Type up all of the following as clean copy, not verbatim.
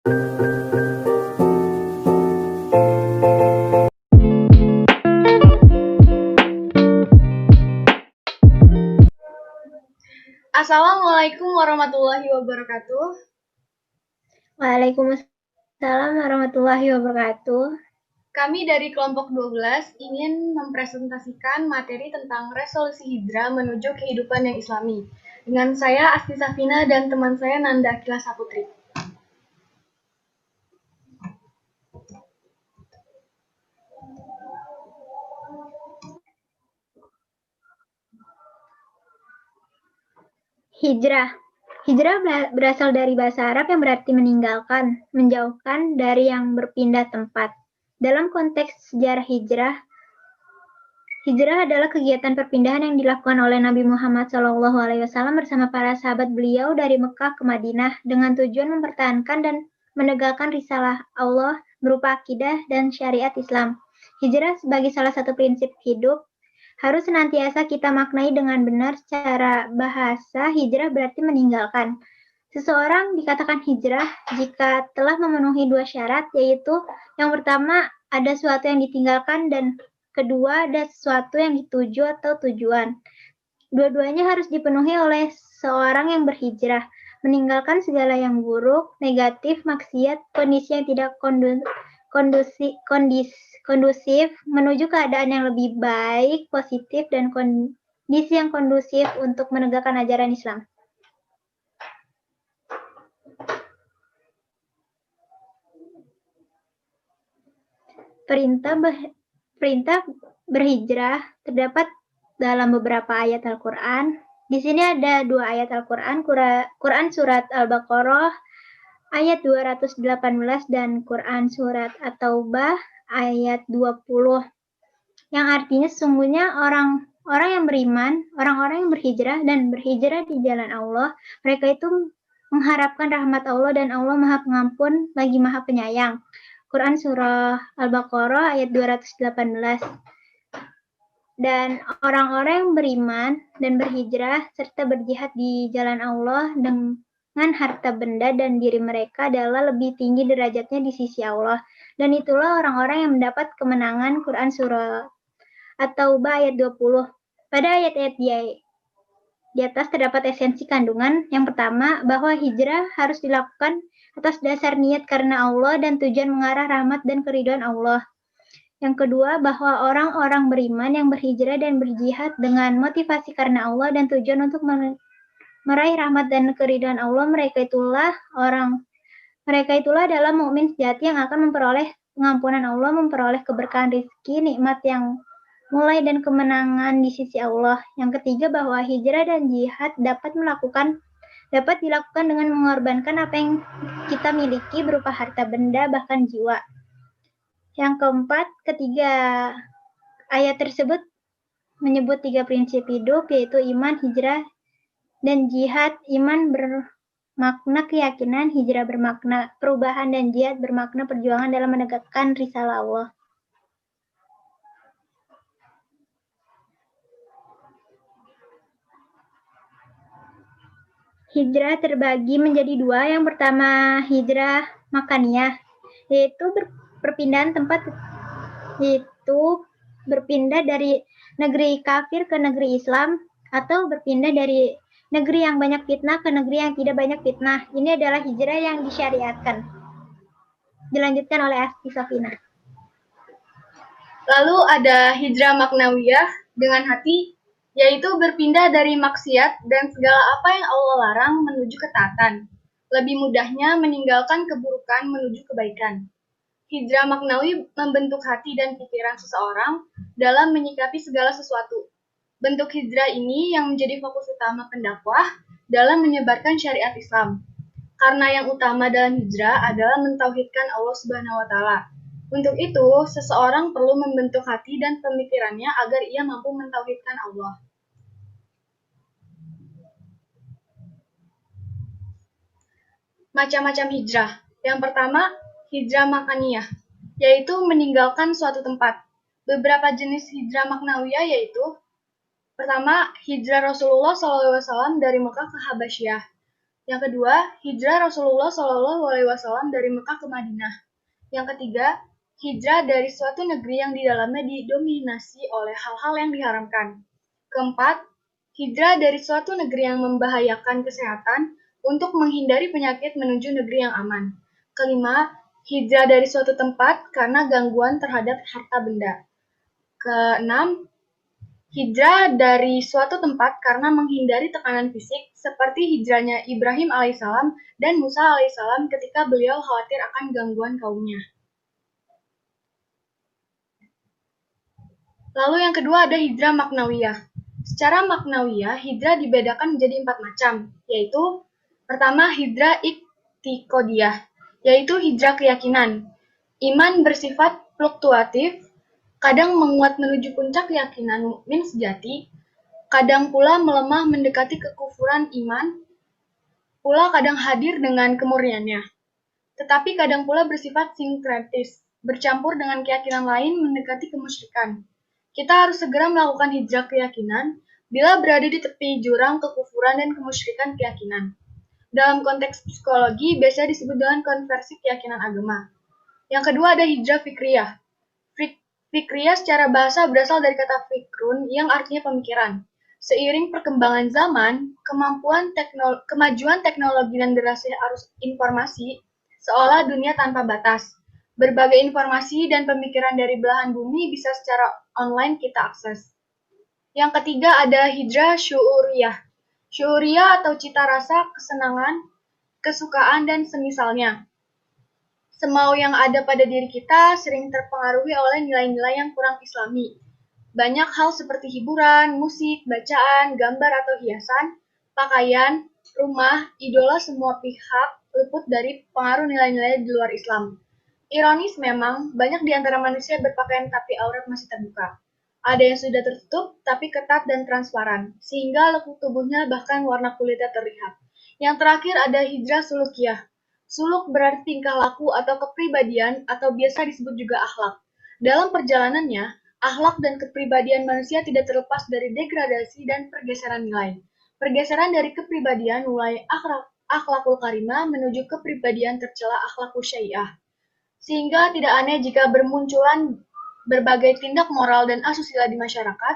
Assalamualaikum warahmatullahi wabarakatuh. Waalaikumsalam warahmatullahi wabarakatuh. Kami dari kelompok 12 ingin mempresentasikan materi tentang resolusi hijrah menuju kehidupan yang islami. Dengan saya Asti Safina dan teman saya Nanda Akila Saputri. Hijrah. Hijrah berasal dari bahasa Arab yang berarti meninggalkan, menjauhkan dari yang berpindah tempat. Dalam konteks sejarah hijrah adalah kegiatan perpindahan yang dilakukan oleh Nabi Muhammad SAW bersama para sahabat beliau dari Mekah ke Madinah dengan tujuan mempertahankan dan menegakkan risalah Allah berupa akidah dan syariat Islam. Hijrah sebagai salah satu prinsip hidup harus senantiasa kita maknai dengan benar. Secara bahasa, hijrah berarti meninggalkan. Seseorang dikatakan hijrah jika telah memenuhi dua syarat, yaitu yang pertama ada sesuatu yang ditinggalkan dan kedua ada sesuatu yang dituju atau tujuan. Dua-duanya harus dipenuhi oleh seorang yang berhijrah, meninggalkan segala yang buruk, negatif, maksiat, kondisi yang tidak kondusif, menuju keadaan yang lebih baik, positif, dan kondisi yang kondusif untuk menegakkan ajaran Islam. Perintah berhijrah terdapat dalam beberapa ayat Al-Quran. Di sini ada dua ayat Al-Quran, Quran Surat Al-Baqarah ayat 218 dan Quran Surat At-Taubah ayat 20, yang artinya sesungguhnya orang yang beriman, orang-orang yang berhijrah dan berhijrah di jalan Allah, mereka itu mengharapkan rahmat Allah dan Allah Maha Pengampun lagi Maha Penyayang. Quran Surah Al-Baqarah ayat 218. Dan orang-orang yang beriman dan berhijrah serta berjihad di jalan Allah dengan harta benda dan diri mereka adalah lebih tinggi derajatnya di sisi Allah. Dan itulah orang-orang yang mendapat kemenangan. Quran Surah At-Taubah ayat 20. Pada ayat-ayat di atas terdapat esensi kandungan. Yang pertama, bahwa hijrah harus dilakukan atas dasar niat karena Allah dan tujuan mengarah rahmat dan keridhaan Allah. Yang kedua, bahwa orang-orang beriman yang berhijrah dan berjihad dengan motivasi karena Allah dan tujuan untuk meraih rahmat dan keridhaan Allah, mereka itulah adalah mukmin sejati yang akan memperoleh pengampunan Allah, memperoleh keberkahan rezeki, nikmat yang mulai dan kemenangan di sisi Allah. Yang ketiga, bahwa hijrah dan jihad dapat dilakukan dengan mengorbankan apa yang kita miliki berupa harta benda bahkan jiwa. Yang keempat, ketiga ayat tersebut menyebut tiga prinsip hidup, yaitu iman, hijrah, dan jihad. Iman bermakna keyakinan, hijrah bermakna perubahan, dan jihad bermakna perjuangan dalam menegakkan risalah Allah. Hijrah terbagi menjadi dua. Yang pertama, hijrah makaniyah, yaitu perpindahan tempat, yaitu berpindah dari negeri kafir ke negeri Islam, atau berpindah dari negeri yang banyak fitnah ke negeri yang tidak banyak fitnah. Ini adalah hijrah yang disyariatkan. Dilanjutkan oleh Asti Safina. Lalu ada hijrah maknawiyah dengan hati, yaitu berpindah dari maksiat dan segala apa yang Allah larang menuju ketaatan. Lebih mudahnya meninggalkan keburukan menuju kebaikan. Hijrah maknawi membentuk hati dan pikiran seseorang dalam menyikapi segala sesuatu. Bentuk hijrah ini yang menjadi fokus utama pendakwah dalam menyebarkan syariat Islam. Karena yang utama dalam hijrah adalah mentauhidkan Allah Subhanahu wa taala. Untuk itu, seseorang perlu membentuk hati dan pemikirannya agar ia mampu mentauhidkan Allah. Macam-macam hijrah. Yang pertama, hijrah makaniyah, yaitu meninggalkan suatu tempat. Beberapa jenis hijrah maknawiyah yaitu: pertama, hijrah Rasulullah SAW dari Mekah ke Habasyah. Yang kedua, hijrah Rasulullah Shallallahu Alaihi Wasallam dari Mekah ke Madinah. Yang ketiga, hijrah dari suatu negeri yang di dalamnya didominasi oleh hal-hal yang diharamkan. Keempat, hijrah dari suatu negeri yang membahayakan kesehatan untuk menghindari penyakit menuju negeri yang aman. Kelima, hijrah dari suatu tempat karena gangguan terhadap harta benda. Keenam, hijrah dari suatu tempat karena menghindari tekanan fisik seperti hijrahnya Ibrahim alaihissalam dan Musa alaihissalam ketika beliau khawatir akan gangguan kaumnya. Lalu yang kedua ada hijrah maknawiyah. Secara maknawiyah, hijrah dibedakan menjadi 4 macam, yaitu pertama hijrah iktiqodiyah, yaitu hijrah keyakinan. Iman bersifat fluktuatif, kadang menguat menuju puncak keyakinan mukmin sejati, kadang pula melemah mendekati kekufuran iman, pula kadang hadir dengan kemurniannya. Tetapi kadang pula bersifat sinkretis, bercampur dengan keyakinan lain mendekati kemusyrikan. Kita harus segera melakukan hijrah keyakinan bila berada di tepi jurang kekufuran dan kemusyrikan keyakinan. Dalam konteks psikologi, biasanya disebut dengan konversi keyakinan agama. Yang kedua ada hijrah fikriyah. Fikriyah secara bahasa berasal dari kata fikrun yang artinya pemikiran. Seiring perkembangan zaman, kemajuan teknologi dan derasnya arus informasi, seolah dunia tanpa batas. Berbagai informasi dan pemikiran dari belahan bumi bisa secara online kita akses. Yang ketiga ada hijrah syuuriyah. Syuuriyah atau cita rasa, kesenangan, kesukaan, dan semisalnya. Semau yang ada pada diri kita sering terpengaruhi oleh nilai-nilai yang kurang islami. Banyak hal seperti hiburan, musik, bacaan, gambar atau hiasan, pakaian, rumah, idola semua pihak luput dari pengaruh nilai-nilai di luar Islam. Ironis memang, banyak di antara manusia berpakaian tapi aurat masih terbuka. Ada yang sudah tertutup tapi ketat dan transparan, sehingga lekuk tubuhnya bahkan warna kulitnya terlihat. Yang terakhir ada hijrah sulukiyah. Suluk berarti tingkah laku atau kepribadian atau biasa disebut juga akhlak. Dalam perjalanannya, akhlak dan kepribadian manusia tidak terlepas dari degradasi dan pergeseran nilai. Pergeseran dari kepribadian mulai akhlakul karimah menuju kepribadian tercela akhlakul syai'ah. Sehingga tidak aneh jika bermunculan berbagai tindak moral dan asusila di masyarakat,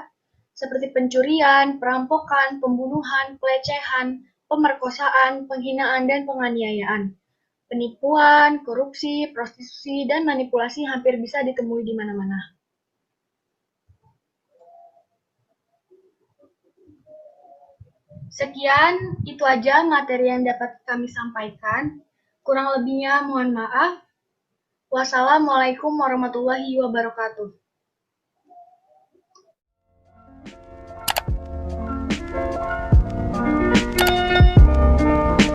seperti pencurian, perampokan, pembunuhan, pelecehan, pemerkosaan, penghinaan, dan penganiayaan. Penipuan, korupsi, prostitusi, dan manipulasi hampir bisa ditemui di mana-mana. Sekian, itu aja materi yang dapat kami sampaikan. Kurang lebihnya mohon maaf. Wassalamualaikum warahmatullahi wabarakatuh.